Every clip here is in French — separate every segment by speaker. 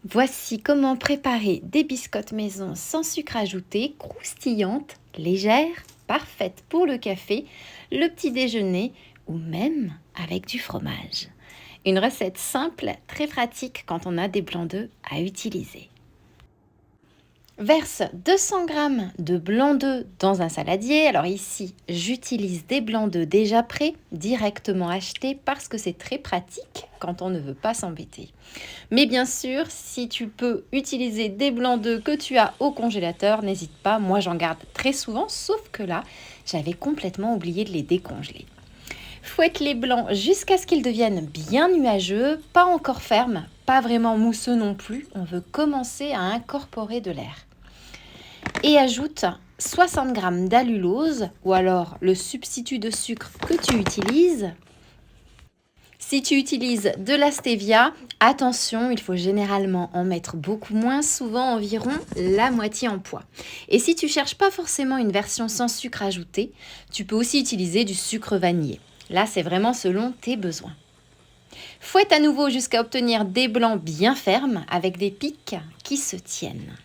Speaker 1: Voici comment préparer des biscottes maison sans sucre ajouté, croustillantes, légères, parfaites pour le café, le petit déjeuner ou même avec du fromage. Une recette simple, très pratique quand on a des blancs d'œufs à utiliser. Verse 200 g de blanc d'œufs dans un saladier. Alors ici, j'utilise des blancs d'œufs déjà prêts, directement achetés parce que c'est très pratique quand on ne veut pas s'embêter. Mais bien sûr, si tu peux utiliser des blancs d'œufs que tu as au congélateur, n'hésite pas, moi j'en garde très souvent, sauf que là, j'avais complètement oublié de les décongeler. Fouette les blancs jusqu'à ce qu'ils deviennent bien nuageux, pas encore fermes, pas vraiment mousseux non plus. On veut commencer à incorporer de l'air. Et ajoute 60 g d'allulose ou alors le substitut de sucre que tu utilises. Si tu utilises de la stevia, attention, il faut généralement en mettre beaucoup moins, souvent environ la moitié en poids. Et si tu ne cherches pas forcément une version sans sucre ajouté, tu peux aussi utiliser du sucre vanillé. Là, c'est vraiment selon tes besoins. Fouette à nouveau jusqu'à obtenir des blancs bien fermes avec des pics qui se tiennent.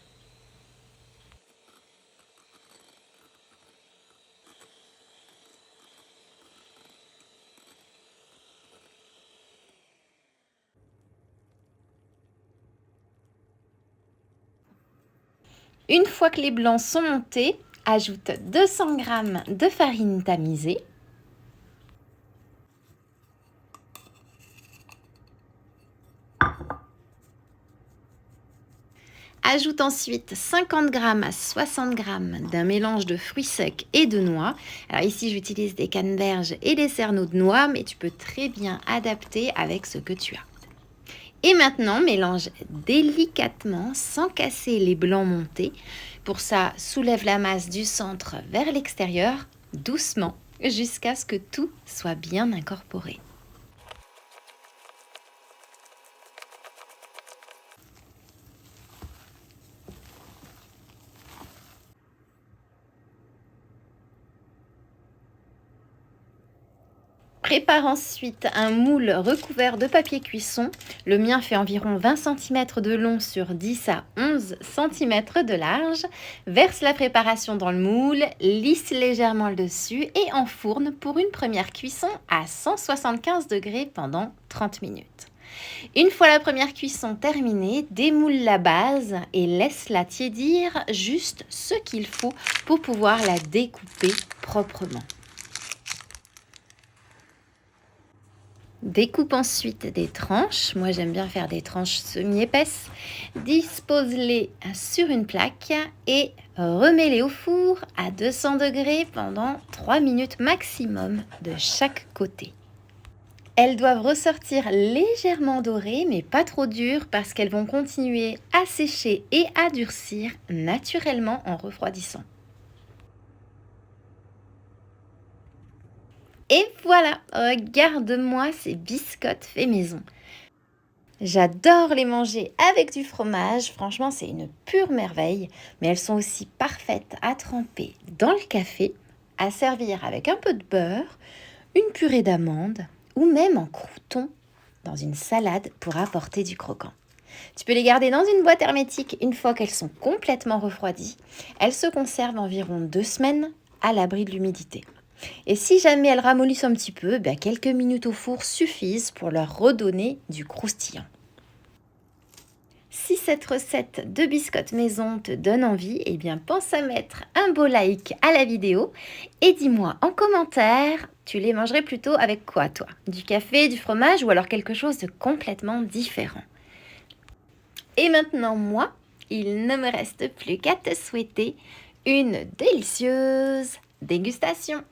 Speaker 1: Une fois que les blancs sont montés, ajoute 200 g de farine tamisée. Ajoute ensuite 50 g à 60 g d'un mélange de fruits secs et de noix. Alors ici, j'utilise des canneberges et des cerneaux de noix, mais tu peux très bien adapter avec ce que tu as. Et maintenant, mélange délicatement sans casser les blancs montés. Pour ça, soulève la masse du centre vers l'extérieur, doucement, jusqu'à ce que tout soit bien incorporé. Prépare ensuite un moule recouvert de papier cuisson. Le mien fait environ 20 cm de long sur 10 à 11 cm de large. Verse la préparation dans le moule, lisse légèrement le dessus et enfourne pour une première cuisson à 175 degrés pendant 30 minutes. Une fois la première cuisson terminée, démoule la base et laisse-la tiédir juste ce qu'il faut pour pouvoir la découper proprement. Découpe ensuite des tranches. Moi, j'aime bien faire des tranches semi-épaisses. Dispose-les sur une plaque et remets-les au four à 200 degrés pendant 3 minutes maximum de chaque côté. Elles doivent ressortir légèrement dorées, mais pas trop dures parce qu'elles vont continuer à sécher et à durcir naturellement en refroidissant. Et voilà, regarde-moi ces biscottes fait maison. J'adore les manger avec du fromage, franchement c'est une pure merveille, mais elles sont aussi parfaites à tremper dans le café, à servir avec un peu de beurre, une purée d'amandes ou même en croûton dans une salade pour apporter du croquant. Tu peux les garder dans une boîte hermétique une fois qu'elles sont complètement refroidies. Elles se conservent environ 2 semaines à l'abri de l'humidité. Et si jamais elles ramollissent un petit peu, quelques minutes au four suffisent pour leur redonner du croustillant. Si cette recette de biscottes maison te donne envie, pense à mettre un beau like à la vidéo et dis-moi en commentaire, tu les mangerais plutôt avec quoi toi? Du café, du fromage ou alors quelque chose de complètement différent? Et maintenant moi, il ne me reste plus qu'à te souhaiter une délicieuse dégustation.